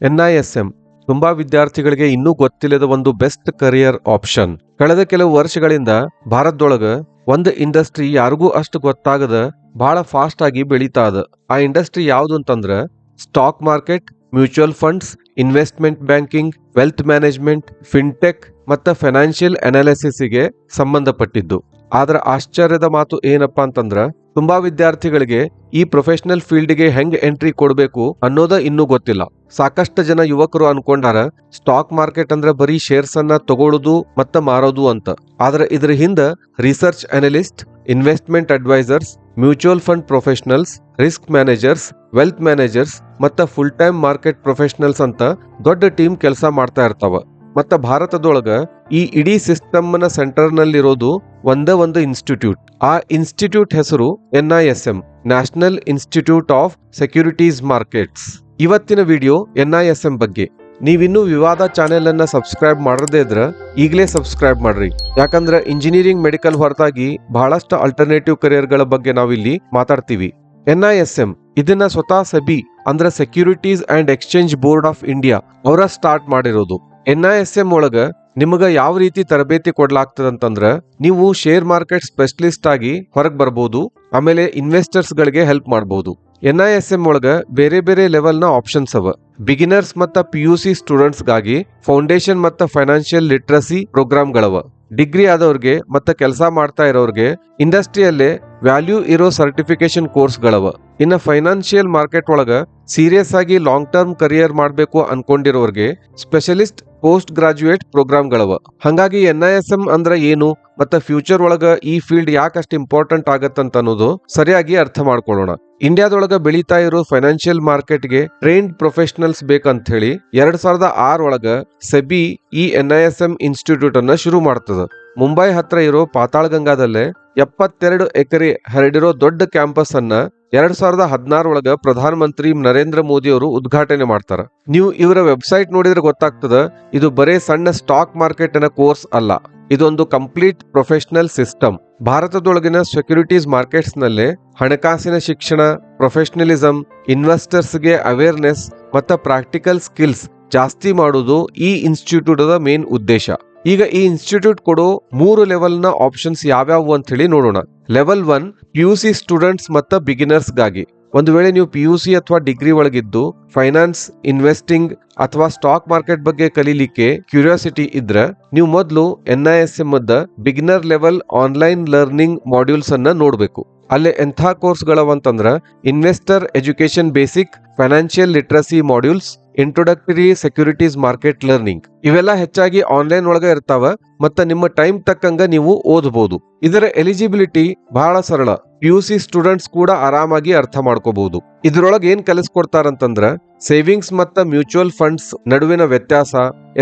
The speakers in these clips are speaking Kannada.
NISM ತುಂಬಾ ವಿದ್ಯಾರ್ಥಿಗಳಿಗೆ ಇನ್ನೂ ಗೊತ್ತಿಲ್ಲದ ಒಂದು ಬೆಸ್ಟ್ ಕರಿಯರ್ ಆಪ್ಷನ್. ಕಳೆದ ಕೆಲವು ವರ್ಷಗಳಿಂದ ಭಾರತದೊಳಗ ಒಂದು ಇಂಡಸ್ಟ್ರಿ ಯಾರಿಗೂ ಅಷ್ಟು ಗೊತ್ತಾಗದ ಬಹಳ ಫಾಸ್ಟ್ ಆಗಿ ಬೆಳೀತಾ ಅದ. ಆ ಇಂಡಸ್ಟ್ರಿ ಯಾವುದು ಅಂತಂದ್ರ stock market, mutual funds, investment banking, wealth management, fintech ಮತ್ತು ಫೈನಾನ್ಷಿಯಲ್ ಅನಾಲಿಸಿಸ್ಗೆ ಸಂಬಂಧಪಟ್ಟಿದ್ದು. ಆದ್ರ ಆಶ್ಚರ್ಯದ ಮಾತು ಏನಪ್ಪಾ ಅಂತಂದ್ರ ತುಂಬಾ ವಿದ್ಯಾರ್ಥಿಗಳಿಗೆ ಈ ಪ್ರೊಫೆಷನಲ್ ಫೀಲ್ಡ್ಗೆ ಹೆಂಗ್ ಎಂಟ್ರಿ ಕೊಡಬೇಕು ಅನ್ನೋದ ಇನ್ನೂ ಗೊತ್ತಿಲ್ಲ. ಸಾಕಷ್ಟು ಜನ ಯುವಕರು ಅನ್ಕೊಂಡಾರ ಸ್ಟಾಕ್ ಮಾರ್ಕೆಟ್ ಅಂದ್ರೆ ಬರೀ ಶೇರ್ಸ್ ಅನ್ನ ತಗೊಳ್ಳೋದು ಮತ್ತ ಮಾರೋದು ಅಂತ. ಆದ್ರೆ ಇದ್ರ ಹಿಂದ research analyst, investment advisors, mutual fund professionals, risk managers, wealth managers ಮತ್ತ ಫುಲ್ ಟೈಮ್ ಮಾರ್ಕೆಟ್ ಪ್ರೊಫೆಷನಲ್ಸ್ ಅಂತ ದೊಡ್ಡ ಟೀಮ್ ಕೆಲಸ ಮಾಡ್ತಾ ಇರ್ತಾವ. ಮತ್ತ ಭಾರತದೊಳಗ ಈ ಇಡೀ ಸಿಸ್ಟಮ್ ನ ಸೆಂಟರ್ ನಲ್ಲಿರೋದು ಒಂದೇ ಒಂದು ಇನ್ಸ್ಟಿಟ್ಯೂಟ್. ಆ ಇನ್ಸ್ಟಿಟ್ಯೂಟ್ ಹೆಸರು NISM, national institute of securities markets. ಇವತ್ತಿನ ವಿಡಿಯೋ NISM ಬಗ್ಗೆ. ನೀವಿನ್ನೂ ವಿವಾದ ಚಾನೆಲ್ ಅನ್ನ ಸಬ್ಸ್ಕ್ರೈಬ್ ಮಾಡದೇ ಇದ್ರ ಈಗಲೇ ಸಬ್ಸ್ಕ್ರೈಬ್ ಮಾಡ್ರಿ. ಯಾಕಂದ್ರೆ ಇಂಜಿನಿಯರಿಂಗ್, ಮೆಡಿಕಲ್ ಹೊರತಾಗಿ ಬಹಳಷ್ಟು ಅಲ್ಟರ್ನೇಟಿವ್ ಕರಿಯರ್ ಗಳ ಬಗ್ಗೆ ನಾವಿಲ್ಲಿ ಮಾತಾಡ್ತೀವಿ. NISM ಇದನ್ನ ಸ್ವತಃ ಸೆಬಿ ಅಂದ್ರೆ securities and exchange board of India ಅವರ ಸ್ಟಾರ್ಟ್ ಮಾಡಿರೋದು. NISM ಒಳಗ ನಿಮಗ ಯಾವ ರೀತಿ ತರಬೇತಿ ಕೊಡ್ಲಾಗ್ತದಂತಂದ್ರ ನೀವು ಶೇರ್ ಮಾರ್ಕೆಟ್ ಸ್ಪೆಷಲಿಸ್ಟ್ ಆಗಿ ಹೊರಗ್ ಬರ್ಬೋದು, ಆಮೇಲೆ ಇನ್ವೆಸ್ಟರ್ಸ್ ಗಳಿಗೆ ಹೆಲ್ಪ್ ಮಾಡಬಹುದು. NISM ಒಳಗ ಬೇರೆ ಬೇರೆ ಲೆವೆಲ್ ನ ಆಪ್ಷನ್ಸ್ ಅವ. ಬಿಗಿನರ್ಸ್ ಮತ್ತ PUC ಸ್ಟೂಡೆಂಟ್ಸ್ ಗಾಗಿ ಫೌಂಡೇಶನ್ ಮತ್ತ ಫೈನಾನ್ಷಿಯಲ್ ಲಿಟ್ರಸಿ ಪ್ರೋಗ್ರಾಮ್ಗಳವ. ಡಿಗ್ರಿ ಆದವ್ರಿಗೆ ಮತ್ತ ಕೆಲಸ ಮಾಡ್ತಾ ಇರೋರ್ಗೆ ಇಂಡಸ್ಟ್ರಿಯಲ್ಲೇ ವ್ಯಾಲ್ಯೂ ಇರೋ ಸರ್ಟಿಫಿಕೇಶನ್ ಕೋರ್ಸ್ಗಳವ. ಇನ್ನ ಫೈನಾನ್ಷಿಯಲ್ ಮಾರ್ಕೆಟ್ ಒಳಗ ಸೀರಿಯಸ್ ಆಗಿ ಲಾಂಗ್ ಟರ್ಮ್ ಕರಿಯರ್ ಮಾಡಬೇಕು ಅನ್ಕೊಂಡಿರೋರ್ಗೆ ಸ್ಪೆಷಲಿಸ್ಟ್ ಪೋಸ್ಟ್ ಗ್ರಾಜುಯೇಟ್ ಪ್ರೋಗ್ರಾಮ್ಗಳವ. ಹಂಗಾಗಿ NISM ಅಂದ್ರ ಏನು ಮತ್ತ ಫ್ಯೂಚರ್ ಒಳಗ ಈ ಫೀಲ್ಡ್ ಯಾಕಷ್ಟು ಇಂಪಾರ್ಟೆಂಟ್ ಆಗತ್ತಂತ ಅನ್ನೋದು ಸರಿಯಾಗಿ ಅರ್ಥ ಮಾಡ್ಕೊಳ್ಳೋಣ. ಇಂಡಿಯಾದೊಳಗ ಬೆಳೀತಾ ಇರೋ ಫೈನಾನ್ಷಿಯಲ್ ಮಾರ್ಕೆಟ್ಗೆ ಟ್ರೈನ್ಡ್ ಪ್ರೊಫೆಷನಲ್ಸ್ ಬೇಕಂತ ಹೇಳಿ 2006 ಒಳಗ ಸೆಬಿ ಈ NISM ಇನ್ಸ್ಟಿಟ್ಯೂಟ್ ಅನ್ನ ಶುರು ಮಾಡ್ತದ. ಮುಂಬೈ ಹತ್ರ ಇರೋ ಪಾತಾಳಗಂಗಾದಲ್ಲೇ 72 ಎಕರೆ ಹರಡಿರೋ ದೊಡ್ಡ ಕ್ಯಾಂಪಸ್ ಅನ್ನ 2016 ಒಳಗ ಪ್ರಧಾನ ಮಂತ್ರಿ ನರೇಂದ್ರ ಮೋದಿ ಅವರು ಉದ್ಘಾಟನೆ ಮಾಡ್ತಾರ. ನೀವು ಇವರ ವೆಬ್ಸೈಟ್ ನೋಡಿದ್ರೆ ಗೊತ್ತಾಗ್ತದ ಇದು ಬರೇ ಸಣ್ಣ ಸ್ಟಾಕ್ ಮಾರ್ಕೆಟ್ ನ ಕೋರ್ಸ್ ಅಲ್ಲ, ಇದೊಂದು ಕಂಪ್ಲೀಟ್ ಪ್ರೊಫೆಷನಲ್ ಸಿಸ್ಟಮ್. ಭಾರತದೊಳಗಿನ ಸೆಕ್ಯೂರಿಟೀಸ್ ಮಾರ್ಕೆಟ್ಸ್ ನಲ್ಲಿ ಹಣಕಾಸಿನ ಶಿಕ್ಷಣ, ಪ್ರೊಫೆಷನಲಿಸಂ, ಇನ್ವೆಸ್ಟರ್ಸ್ ಗೆ ಅವೇರ್ನೆಸ್ ಮತ್ತು ಪ್ರಾಕ್ಟಿಕಲ್ ಸ್ಕಿಲ್ಸ್ ಜಾಸ್ತಿ ಮಾಡೋದು ಈ ಇನ್ಸ್ಟಿಟ್ಯೂಟ್ ಮೇನ್ ಉದ್ದೇಶ. ಈಗ ಈ ಇನ್ಸ್ಟಿಟ್ಯೂಟ್ ಕೊಡೋ 3 ಲೆವೆಲ್ ನ ಆಪ್ಷನ್ಸ್ ಯಾವ್ಯಾವು ಅಂತ ಹೇಳಿ ನೋಡೋಣ. ಲೆವೆಲ್ 1 PUC ಸ್ಟೂಡೆಂಟ್ಸ್ ಮತ್ತು ಬಿಗಿನರ್ಸ್ ಗಾಗಿ. ಒಂದು ವೇಳೆ ನೀವು PUC ಅಥವಾ ಡಿಗ್ರಿ ಒಳಗಿದ್ದು ಫೈನಾನ್ಸ್, ಇನ್ವೆಸ್ಟಿಂಗ್ ಅಥವಾ ಸ್ಟಾಕ್ ಮಾರ್ಕೆಟ್ ಬಗ್ಗೆ ಕಲೀಲಿಕ್ಕೆ ಕ್ಯೂರಿಯಾಸಿಟಿ ಇದ್ರ ನೀವು ಮೊದಲು NISM beginner level online learning modules ಅನ್ನ ನೋಡ್ಬೇಕು. ಅಲ್ಲೇ ಎಂಥ ಕೋರ್ಸ್ ಗಳವಂತಂದ್ರ investor education basic, financial literacy modules, introductory securities market learning. ಇವೆಲ್ಲ ಹೆಚ್ಚಾಗಿ ಆನ್ಲೈನ್ ಒಳಗ ಇರ್ತಾವ ಮತ್ತ ನಿಮ್ಮ ಟೈಮ್ ತಕ್ಕಂಗ ನೀವು ಓದಬಹುದು. ಇದರ ಎಲಿಜಿಬಿಲಿಟಿ ಬಹಳ ಸರಳ. PUC ಸ್ಟೂಡೆಂಟ್ಸ್ ಕೂಡ ಆರಾಮಾಗಿ ಅರ್ಥ ಮಾಡ್ಕೋಬಹುದು. ಇದ್ರೊಳಗೆ ಏನ್ ಕಲಿಸ್ಕೊಡ್ತಾರಂತಂದ್ರ ಸೇವಿಂಗ್ಸ್ ಮತ್ತ ಮ್ಯೂಚುವಲ್ ಫಂಡ್ಸ್ ನಡುವಿನ ವ್ಯತ್ಯಾಸ,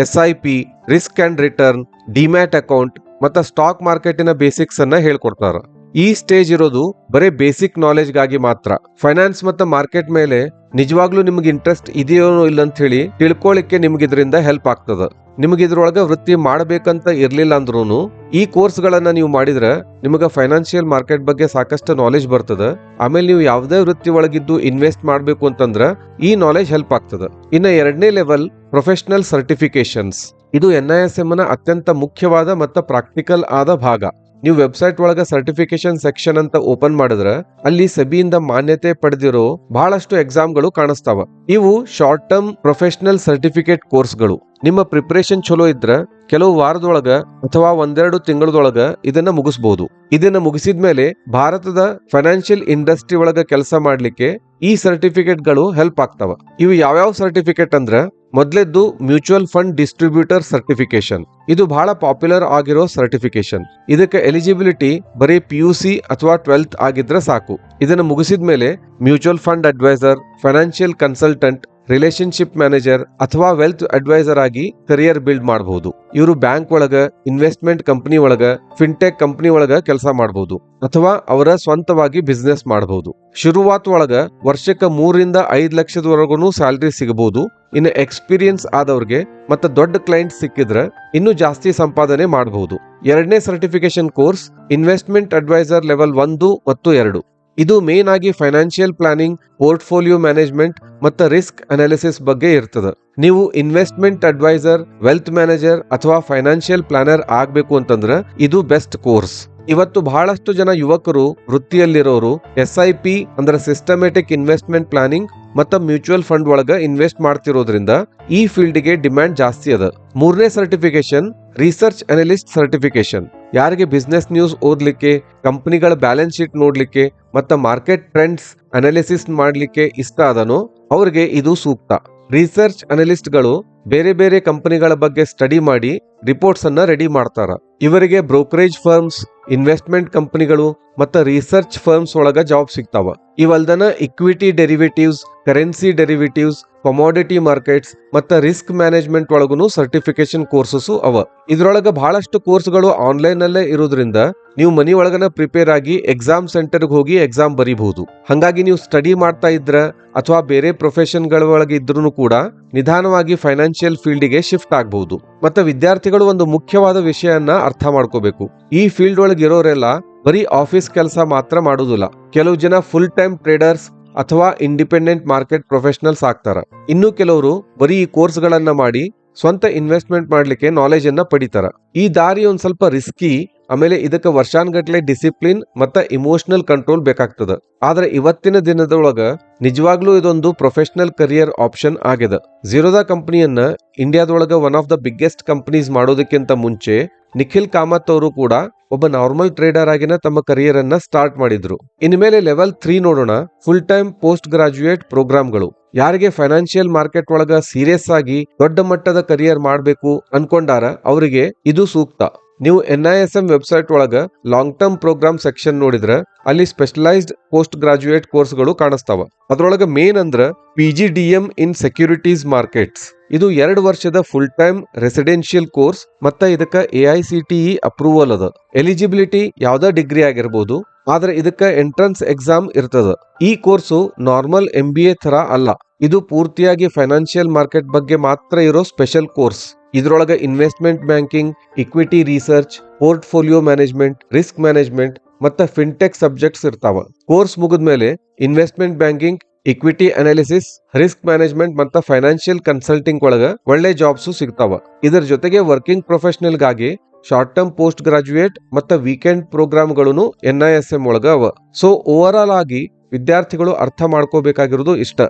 SIP, risk and return, demat account ಮತ್ತ ಸ್ಟಾಕ್ ಮಾರ್ಕೆಟಿನ ಬೇಸಿಕ್ಸ್ ಅನ್ನ ಹೇಳ್ಕೊಡ್ತಾರ. ಈ ಸ್ಟೇಜ್ ಇರೋದು ಬರೀ ಬೇಸಿಕ್ ನಾಲೆಜ್ ಗಾಗಿ ಮಾತ್ರ. ಫೈನಾನ್ಸ್ ಮತ್ತು ಮಾರ್ಕೆಟ್ ಮೇಲೆ ನಿಜವಾಗ್ಲೂ ನಿಮ್ಗೆ ಇಂಟ್ರೆಸ್ಟ್ ಇದೆಯೋ ಇಲ್ಲ ಅಂತ ಹೇಳಿ ತಿಳ್ಕೊಳ್ಳಿಕ್ಕೆ ನಿಮ್ಗೆ ಇದರಿಂದ ಹೆಲ್ಪ್ ಆಗ್ತದ. ನಿಮ್ಗೆ ಇದ್ರೊಳಗ ವೃತ್ತಿ ಮಾಡಬೇಕಂತ ಇರ್ಲಿಲ್ಲ ಅಂದ್ರೂ ಈ ಕೋರ್ಸ್ ಗಳನ್ನ ನೀವು ಮಾಡಿದ್ರೆ ನಿಮ್ಗೆ ಫೈನಾನ್ಷಿಯಲ್ ಮಾರ್ಕೆಟ್ ಬಗ್ಗೆ ಸಾಕಷ್ಟು ನಾಲೆಜ್ ಬರ್ತದ. ಆಮೇಲೆ ನೀವು ಯಾವುದೇ ವೃತ್ತಿ ಒಳಗಿದ್ದು ಇನ್ವೆಸ್ಟ್ ಮಾಡ್ಬೇಕು ಅಂತಂದ್ರ ಈ ನಾಲೆಜ್ ಹೆಲ್ಪ್ ಆಗ್ತದ. ಇನ್ನ 2ನೇ ಲೆವೆಲ್ ಪ್ರೊಫೆಷನಲ್ ಸರ್ಟಿಫಿಕೇಶನ್ಸ್. ಇದು NISM ನ ಅತ್ಯಂತ ಮುಖ್ಯವಾದ ಮತ್ತು ಪ್ರಾಕ್ಟಿಕಲ್ ಆದ ಭಾಗ. ನೀವು ವೆಬ್ಸೈಟ್ ಒಳಗ ಸರ್ಟಿಫಿಕೇಶನ್ ಸೆಕ್ಷನ್ ಅಂತ ಓಪನ್ ಮಾಡಿದ್ರೆ ಅಲ್ಲಿ ಸೆಬಿಯಿಂದ ಮಾನ್ಯತೆ ಪಡೆದಿರೋ ಬಹಳಷ್ಟು ಎಕ್ಸಾಮ್ಗಳು ಕಾಣಿಸ್ತಾವ. ಇವು ಶಾರ್ಟ್ ಟರ್ಮ್ ಪ್ರೊಫೆಷನಲ್ ಸರ್ಟಿಫಿಕೇಟ್ ಕೋರ್ಸ್ಗಳು. ನಿಮ್ಮ ಪ್ರಿಪರೇಷನ್ ಚಲೋ ಇದ್ರ ಕೆಲವು ವಾರದೊಳಗ ಅಥವಾ 1-2 ತಿಂಗಳದೊಳಗ ಇದನ್ನ ಮುಗಿಸಬಹುದು. ಇದನ್ನ ಮುಗಿಸಿದ್ಮೇಲೆ ಭಾರತದ ಫೈನಾನ್ಷಿಯಲ್ ಇಂಡಸ್ಟ್ರಿ ಒಳಗ ಕೆಲಸ ಮಾಡ್ಲಿಕ್ಕೆ ಈ ಸರ್ಟಿಫಿಕೇಟ್ ಗಳು ಹೆಲ್ಪ್ ಆಗ್ತಾವ. ಇವು ಯಾವ್ಯಾವ ಸರ್ಟಿಫಿಕೇಟ್ ಅಂದ್ರ ಮೊದಲೇದ್ದು ಮ್ಯೂಚುವಲ್ ಫಂಡ್ ಡಿಸ್ಟ್ರಿಬ್ಯೂಟರ್ ಸರ್ಟಿಫಿಕೇಶನ್. ಇದು ಬಹಳ ಪಾಪ್ಯುಲರ್ ಆಗಿರೋ ಸರ್ಟಿಫಿಕೇಶನ್. ಇದಕ್ಕೆ ಎಲಿಜಿಬಿಲಿಟಿ ಬರೀ PUC ಅಥವಾ 12th ಆಗಿದ್ರೆ ಸಾಕು. ಇದನ್ನು ಮುಗಿಸಿದ್ಮೇಲೆ mutual fund advisor, financial consultant, relationship manager ಅಥವಾ ವೆಲ್ತ್ ಅಡ್ವೈಸರ್ ಆಗಿ ಕರಿಯರ್ ಬಿಲ್ಡ್ ಮಾಡಬಹುದು. ಇವರು ಬ್ಯಾಂಕ್ ಒಳಗ, ಇನ್ವೆಸ್ಟ್ಮೆಂಟ್ ಕಂಪನಿ ಒಳಗ, ಫಿನ್ಟೆಕ್ ಕಂಪನಿ ಒಳಗ ಕೆಲಸ ಮಾಡಬಹುದು ಅಥವಾ ಅವರ ಸ್ವಂತವಾಗಿ ಬಿಸ್ನೆಸ್ ಮಾಡಬಹುದು. ಶುರುವಾತ್ ಒಳಗ ವರ್ಷಕ್ಕೆ 3-5 ಲಕ್ಷದವರೆಗೂ ಸ್ಯಾಲರಿ ಸಿಗಬಹುದು. ಇನ್ನು ಎಕ್ಸ್ಪೀರಿಯನ್ಸ್ ಆದವ್ರಿಗೆ ಮತ್ತೆ ದೊಡ್ಡ ಕ್ಲೈಂಟ್ ಸಿಕ್ಕಿದ್ರೆ ಇನ್ನೂ ಜಾಸ್ತಿ ಸಂಪಾದನೆ ಮಾಡಬಹುದು. 2ನೇ certification course investment advisor level 1 ಮತ್ತು 2. ಇದು ಮೇನ್ ಆಗಿ ಫೈನಾನ್ಷಿಯಲ್ ಪ್ಲಾನಿಂಗ್, ಪೋರ್ಟ್ಫೋಲಿಯೋ ಮ್ಯಾನೇಜ್ಮೆಂಟ್ ಮತ್ತು ರಿಸ್ಕ್ ಅನಾಲಿಸಿಸ್ ಬಗ್ಗೆ ಇರ್ತದೆ. ನೀವು ಇನ್ವೆಸ್ಟ್ಮೆಂಟ್ ಅಡ್ವೈಸರ್, ವೆಲ್ತ್ ಮ್ಯಾನೇಜರ್ ಅಥವಾ ಫೈನಾನ್ಷಿಯಲ್ ಪ್ಲಾನರ್ ಆಗ್ಬೇಕು ಅಂತಂದ್ರ ಇದು ಬೆಸ್ಟ್ ಕೋರ್ಸ್. ಇವತ್ತು ಬಹಳಷ್ಟು ಜನ ಯುವಕರು ವೃತ್ತಿಯಲ್ಲಿರೋರು SIP ಅಂದ್ರೆ ಸಿಸ್ಟಮ್ಯಾಟಿಕ್ ಇನ್ವೆಸ್ಟ್ಮೆಂಟ್ ಪ್ಲಾನಿಂಗ್ ಮತ್ತ ಮ್ಯೂಚುವಲ್ ಫಂಡ್ ಒಳಗ ಇನ್ವೆಸ್ಟ್ ಮಾಡ್ತಿರೋದ್ರಿಂದ ಈ ಫೀಲ್ಡ್ ಗೆ ಡಿಮ್ಯಾಂಡ್ ಜಾಸ್ತಿ ಅದ. ಮೂರನೇ ಸರ್ಟಿಫಿಕೇಶನ್ ರಿಸರ್ಚ್ ಅನಲಿಸ್ಟ್ ಸರ್ಟಿಫಿಕೇಶನ್. ಯಾರಿಗೆ ಬಿಸ್ನೆಸ್ ನ್ಯೂಸ್ ಓದ್ಲಿಕ್ಕೆ, ಕಂಪನಿಗಳ ಬ್ಯಾಲೆನ್ಸ್ ಶೀಟ್ ನೋಡ್ಲಿಕ್ಕೆ ಮತ್ತ ಮಾರ್ಕೆಟ್ ಟ್ರೆಂಡ್ಸ್ ಅನಾಲಿಸಿಸ್ ಮಾಡ್ಲಿಕ್ಕೆ ಇಷ್ಟ ಅದನೋ ಅವ್ರಿಗೆ ಇದು ಸೂಕ್ತ. ರಿಸರ್ಚ್ ಅನಲಿಸ್ಟ್ ಗಳು ಬೇರೆ ಬೇರೆ ಕಂಪನಿಗಳ ಬಗ್ಗೆ ಸ್ಟಡಿ ಮಾಡಿ ರಿಪೋರ್ಟ್ಸ್ ಅನ್ನ ರೆಡಿ ಮಾಡ್ತಾರ. ಇವರಿಗೆ ಬ್ರೋಕರೇಜ್ ಫರ್ಮ್ಸ್, ಇನ್ವೆಸ್ಟ್ಮೆಂಟ್ ಕಂಪನಿಗಳು ಮತ್ತ ರಿಸರ್ಚ್ ಫರ್ಮ್ಸ್ ಒಳಗ ಜಾಬ್ ಸಿಗ್ತಾವ. ಇವಲ್ದನ equity derivatives, currency derivatives, commodity markets ಮತ್ತ ರಿಸ್ಕ್ ಮ್ಯಾನೇಜ್ಮೆಂಟ್ ಒಳಗೂ ಸರ್ಟಿಫಿಕೇಶನ್ ಕೋರ್ಸಸ್ ಅವ. ಇದ್ರೊಳಗ ಬಹಳಷ್ಟು ಕೋರ್ಸ್ಗಳು ಆನ್ಲೈನ್ ಅಲ್ಲೇ ಇರೋದ್ರಿಂದ ನೀವು ಮನಿ ಒಳಗನ ಪ್ರಿಪೇರ್ ಆಗಿ ಎಕ್ಸಾಮ್ ಸೆಂಟರ್ಗೆ ಹೋಗಿ ಎಕ್ಸಾಮ್ ಬರೀಬಹುದು. ಹಂಗಾಗಿ ನೀವು ಸ್ಟಡಿ ಮಾಡ್ತಾ ಇದ್ರ ಅಥವಾ ಬೇರೆ ಪ್ರೊಫೆಷನ್ ಗಳ ಒಳಗೆ ಇದ್ರೂ ಕೂಡ ನಿಧಾನವಾಗಿ ಫೈನಾನ್ಷಿಯಲ್ ಫೀಲ್ಡ್ ಗೆ ಶಿಫ್ಟ್ ಆಗಬಹುದು. ಮತ್ತೆ ವಿದ್ಯಾರ್ಥಿಗಳು ಒಂದು ಮುಖ್ಯವಾದ ವಿಷಯನ್ನ ಅರ್ಥ ಮಾಡ್ಕೋಬೇಕು. ಈ ಫೀಲ್ಡ್ ಒಳಗೆ ಇರೋರೆಲ್ಲ ಬರೀ ಆಫೀಸ್ ಕೆಲಸ ಮಾತ್ರ ಮಾಡುದಿಲ್ಲ. ಕೆಲವು ಜನ ಫುಲ್ ಟೈಮ್ ಟ್ರೇಡರ್ಸ್ ಅಥವಾ ಇಂಡಿಪೆಂಡೆಂಟ್ ಮಾರ್ಕೆಟ್ ಪ್ರೊಫೆಷನಲ್ಸ್ ಆಗ್ತಾರ. ಇನ್ನು ಕೆಲವರು ಬರೀ ಈ ಕೋರ್ಸ್ ಗಳನ್ನ ಮಾಡಿ ಸ್ವಂತ ಇನ್ವೆಸ್ಟ್ಮೆಂಟ್ ಮಾಡ್ಲಿಕ್ಕೆ ನಾಲೆಜ್ ಅನ್ನ ಪಡಿತಾರ. ಈ ದಾರಿ ಒಂದ್ ಸ್ವಲ್ಪ ರಿಸ್ಕಿ, ಆಮೇಲೆ ಇದಕ್ಕೆ ವರ್ಷಾನ್ಗಟ್ಲೆ ಡಿಸಿಪ್ಲಿನ್ ಮತ್ತ ಇಮೋಷನಲ್ ಕಂಟ್ರೋಲ್ ಬೇಕಾಗ್ತದ. ಆದ್ರೆ ಇವತ್ತಿನ ದಿನದೊಳಗ ನಿಜವಾಗ್ಲೂ ಇದೊಂದು ಪ್ರೊಫೆಷನಲ್ ಕರಿಯರ್ ಆಪ್ಷನ್ ಆಗಿದೆ. ಝೀರೋದಾ ಕಂಪನಿಯನ್ನ ಇಂಡಿಯಾದೊಳಗ one of the biggest companies ಮಾಡೋದಕ್ಕಿಂತ ಮುಂಚೆ ನಿಖಿಲ್ ಕಾಮತ್ ಅವರು ಕೂಡ ಒಬ್ಬ ನಾರ್ಮಲ್ ಟ್ರೇಡರ್ ಆಗಿನ ತಮ್ಮ ಕರಿಯರ್ ಅನ್ನ ಸ್ಟಾರ್ಟ್ ಮಾಡಿದ್ರು. ಇನ್ಮೇಲೆ ಲೆವೆಲ್ 3 ನೋಡೋಣ, ಫುಲ್ ಟೈಮ್ ಪೋಸ್ಟ್ ಗ್ರಾಜುಯೇಟ್ ಪ್ರೋಗ್ರಾಮ್ಗಳು. ಯಾರಿಗೆ ಫೈನಾನ್ಷಿಯಲ್ ಮಾರ್ಕೆಟ್ ಒಳಗ ಸೀರಿಯಸ್ ಆಗಿ ದೊಡ್ಡ ಮಟ್ಟದ ಕರಿಯರ್ ಮಾಡಬೇಕು ಅನ್ಕೊಂಡಾರ ಅವರಿಗೆ ಇದು ಸೂಕ್ತ. ನೀವು NISM ವೆಬ್ಸೈಟ್ ಒಳಗ ಲಾಂಗ್ ಟರ್ಮ್ ಪ್ರೋಗ್ರಾಮ್ ಸೆಕ್ಷನ್ ನೋಡಿದ್ರ ಅಲ್ಲಿ ಸ್ಪೆಷಲೈಸ್ಡ್ ಪೋಸ್ಟ್ ಗ್ರಾಜುಯೇಟ್ ಕೋರ್ಸ್ಗಳು ಕಾಣಿಸ್ತಾವ. ಅದ್ರೊಳಗ ಮೇನ್ ಅಂದ್ರ PGDM ಇನ್ ಸೆಕ್ಯೂರಿಟೀಸ್ ಮಾರ್ಕೆಟ್ಸ್. ಇದು 2 ವರ್ಷದ ಫುಲ್ ಟೈಮ್ ರೆಸಿಡೆನ್ಷಿಯಲ್ ಕೋರ್ಸ್ ಮತ್ತ ಇದಕ್ಕ AICTE ಅಪ್ರೂವಲ್ ಅದ. ಎಲಿಜಿಬಿಲಿಟಿ ಯಾವ್ದ ಡಿಗ್ರಿ ಆಗಿರ್ಬೋದು, ಆದ್ರೆ ಇದಕ್ಕ ಎಂಟ್ರನ್ಸ್ ಎಕ್ಸಾಮ್ ಇರ್ತದ. ಈ ಕೋರ್ಸು ನಾರ್ಮಲ್ MBA ತರ ಅಲ್ಲ. ಇದು ಪೂರ್ತಿಯಾಗಿ ಫೈನಾನ್ಷಿಯಲ್ ಮಾರ್ಕೆಟ್ ಬಗ್ಗೆ ಮಾತ್ರ ಇರೋ ಸ್ಪೆಷಲ್ ಕೋರ್ಸ್. ಇದ್ರೊಳಗ investment banking, equity research, portfolio management, risk management ಮತ್ತ ಫಿನ್ಟೆಕ್ ಸಬ್ಜೆಕ್ಟ್ಸ್ ಇರ್ತಾವ. ಕೋರ್ಸ್ ಮುಗಿದ್ಮೇಲೆ investment banking, equity analysis, risk management ಮತ್ತ ಫೈನಾನ್ಷಿಯಲ್ ಕನ್ಸಲ್ಟಿಂಗ್ ಒಳಗ ಒಳ್ಳೆ ಜಾಬ್ಸ್ ಸಿಗ್ತಾವ. ಇದರ ಜೊತೆಗೆ ವರ್ಕಿಂಗ್ ಪ್ರೊಫೆಷನಲ್ ಗಾಗಿ ಶಾರ್ಟ್ ಟರ್ಮ್ ಪೋಸ್ಟ್ ಗ್ರಾಜುಯೇಟ್ ಮತ್ತ ವೀಕೆಂಡ್ ಪ್ರೋಗ್ರಾಮ್ಗಳನ್ನು NISM ಒಳಗ ಅವ. ಸೊ ಓವರ್ ಆಲ್ ಆಗಿ ವಿದ್ಯಾರ್ಥಿಗಳು ಅರ್ಥ ಮಾಡ್ಕೋಬೇಕಾಗಿರೋದು ಇಷ್ಟ.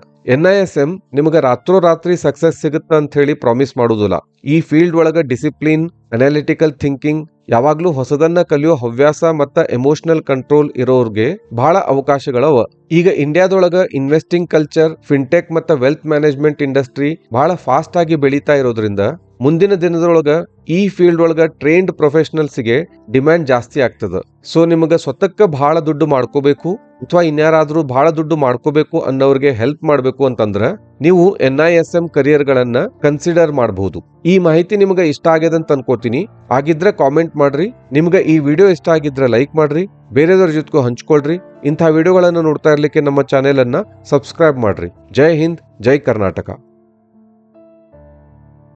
NISM ನಿಮಗೆ ರಾತ್ರೋರಾತ್ರಿ ಸಕ್ಸಸ್ ಸಿಗುತ್ತ ಅಂತ ಹೇಳಿ ಪ್ರಾಮಿಸ್ ಮಾಡುದಿಲ್ಲ. ಈ ಫೀಲ್ಡ್ ಒಳಗ ಡಿಸಿಪ್ಲಿನ್, ಅನಾಲಿಟಿಕಲ್ ಥಿಂಕಿಂಗ್, ಯಾವಾಗ್ಲೂ ಹೊಸದನ್ನ ಕಲಿಯೋ ಹವ್ಯಾಸ ಮತ್ತ ಎಮೋಷನಲ್ ಕಂಟ್ರೋಲ್ ಇರೋರ್ಗೆ ಬಹಳ ಅವಕಾಶಗಳವ. ಈಗ ಇಂಡಿಯಾದೊಳಗ ಇನ್ವೆಸ್ಟಿಂಗ್ ಕಲ್ಚರ್, ಫಿನ್ಟೆಕ್ ಮತ್ತ ವೆಲ್ತ್ ಮ್ಯಾನೇಜ್ಮೆಂಟ್ ಇಂಡಸ್ಟ್ರಿ ಬಹಳ ಫಾಸ್ಟ್ ಆಗಿ ಬೆಳೀತಾ ಇರೋದ್ರಿಂದ ಮುಂದಿನ ದಿನದೊಳಗ ಈ ಫೀಲ್ಡ್ ಒಳಗ ಟ್ರೈನ್ಡ್ ಪ್ರೊಫೆಷನಲ್ಸ್ಗೆ ಡಿಮ್ಯಾಂಡ್ ಜಾಸ್ತಿ ಆಗ್ತದ. ಸೊ ನಿಮಗ ಸ್ವತಕ್ಕ ಬಹಳ ದುಡ್ಡು ಮಾಡ್ಕೋಬೇಕು ಅಥವಾ ಇನ್ಯಾರಾದ್ರೂ ಬಹಳ ದುಡ್ಡು ಮಾಡ್ಕೋಬೇಕು ಅನ್ನೋರ್ಗೆ ಹೆಲ್ಪ್ ಮಾಡಬೇಕು ಅಂತಂದ್ರ ನೀವು NISM ಕರಿಯರ್ ಗಳನ್ನ ಕನ್ಸಿಡರ್ ಮಾಡಬಹುದು. ಈ ಮಾಹಿತಿ ನಿಮ್ಗೆ ಇಷ್ಟ ಆಗ್ಯದ ಅಂತ ಅನ್ಕೋತೀನಿ. ಆಗಿದ್ರೆ ಕಾಮೆಂಟ್ ಮಾಡ್ರಿ. ನಿಮ್ಗೆ ಈ ವಿಡಿಯೋ ಇಷ್ಟ ಆಗಿದ್ರೆ ಲೈಕ್ ಮಾಡ್ರಿ, ಬೇರೆದವ್ರ ಜೊತೆಗೂ ಹಂಚ್ಕೊಳ್ರಿ. ಇಂಥ ವಿಡಿಯೋಗಳನ್ನ ನೋಡ್ತಾ ಇರ್ಲಿಕ್ಕೆ ನಮ್ಮ ಚಾನೆಲ್ ಅನ್ನ ಸಬ್ಸ್ಕ್ರೈಬ್ ಮಾಡ್ರಿ. ಜೈ ಹಿಂದ್, ಜೈ ಕರ್ನಾಟಕ.